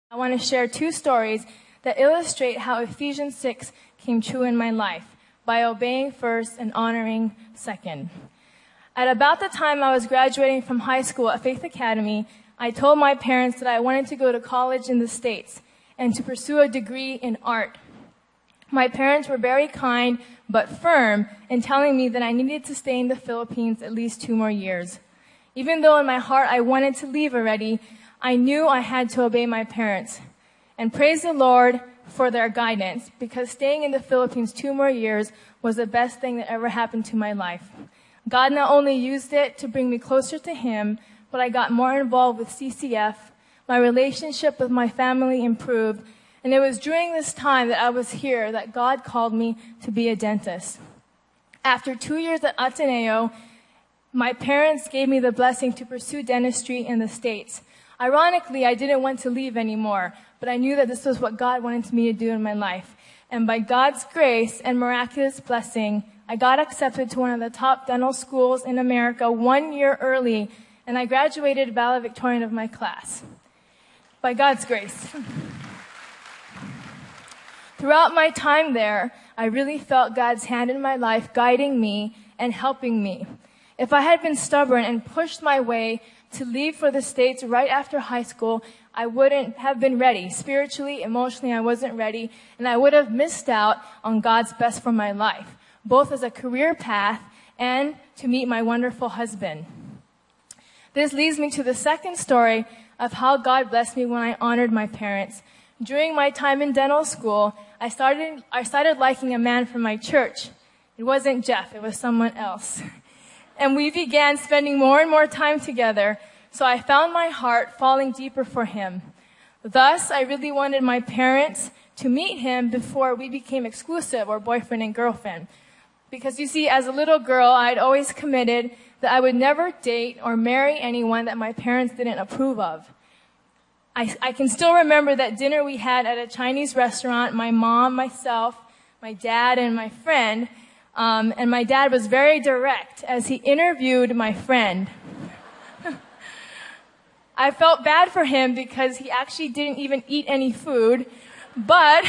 I want to share two stories that illustrate how Ephesians 6 came true in my life by obeying first and honoring second. At about the time I was graduating from high school at Faith Academy, I told my parents that I wanted to go to college in the States and to pursue a degree in art. My parents were very kind but firm in telling me that I needed to stay in the Philippines at least 2 more years. Even though in my heart I wanted to leave already, I knew I had to obey my parents. And praise the Lord for their guidance, because staying in the Philippines 2 more years was the best thing that ever happened to my life. God not only used it to bring me closer to Him, but I got more involved with CCF. My relationship with my family improved, and it was during this time that I was here that God called me to be a dentist. After 2 years at Ateneo, my parents gave me the blessing to pursue dentistry in the States. Ironically, I didn't want to leave anymore, but I knew that this was what God wanted me to do in my life. And by God's grace and miraculous blessing, I got accepted to one of the top dental schools in America 1 year early, and I graduated valedictorian of my class. By God's grace. Throughout my time there, I really felt God's hand in my life guiding me and helping me. If I had been stubborn and pushed my way to leave for the States right after high school, I wouldn't have been ready. Spiritually, emotionally, I wasn't ready, and I would have missed out on God's best for my life, both as a career path and to meet my wonderful husband. This leads me to the second story of how God blessed me when I honored my parents. During my time in dental school, I started liking a man from my church. It wasn't Jeff, it was someone else. And we began spending more and more time together, so I found my heart falling deeper for him. Thus, I really wanted my parents to meet him before we became exclusive or boyfriend and girlfriend. Because you see, as a little girl, I'd always committed that I would never date or marry anyone that my parents didn't approve of. I can still remember that dinner we had at a Chinese restaurant, my mom, myself, my dad, and my friend. And my dad was very direct as he interviewed my friend. I felt bad for him because he actually didn't even eat any food, but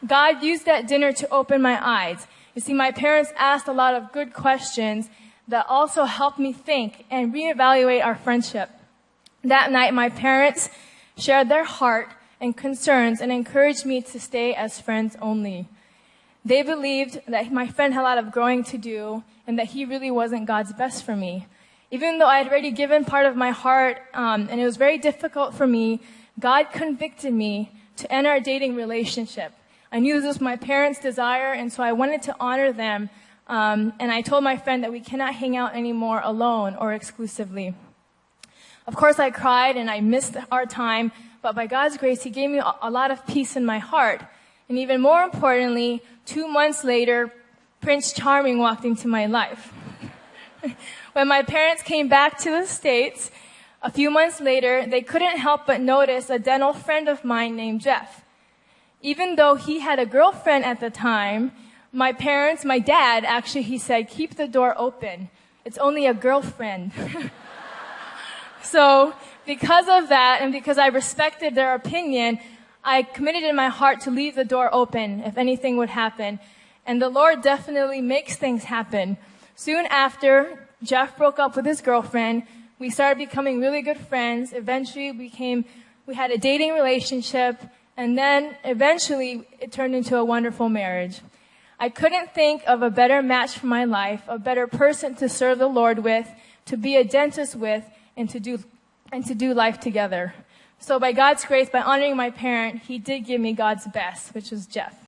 God used that dinner to open my eyes. You see, my parents asked a lot of good questions that also helped me think and reevaluate our friendship. That night, my parents shared their heart and concerns and encouraged me to stay as friends only. They believed that my friend had a lot of growing to do and that he really wasn't God's best for me. Even though I had already given part of my heart, and it was very difficult for me, God convicted me to end our dating relationship. I knew this was my parents' desire, and so I wanted to honor them. And I told my friend that we cannot hang out anymore alone or exclusively. Of course, I cried and I missed our time, but by God's grace, He gave me a lot of peace in my heart. And even more importantly, 2 months later, Prince Charming walked into my life. When my parents came back to the States, a few months later, they couldn't help but notice a dental friend of mine named Jeff. Even though he had a girlfriend at the time, my dad, actually, he said, keep the door open. It's only a girlfriend. So, because of that, and because I respected their opinion, I committed in my heart to leave the door open if anything would happen. And the Lord definitely makes things happen. Soon after, Jeff broke up with his girlfriend. We started becoming really good friends. Eventually, we had a dating relationship. And then, eventually, it turned into a wonderful marriage. I couldn't think of a better match for my life, a better person to serve the Lord with, to be a dentist with, and to do life together. So by God's grace, by honoring my parent, He did give me God's best, which was Jeff.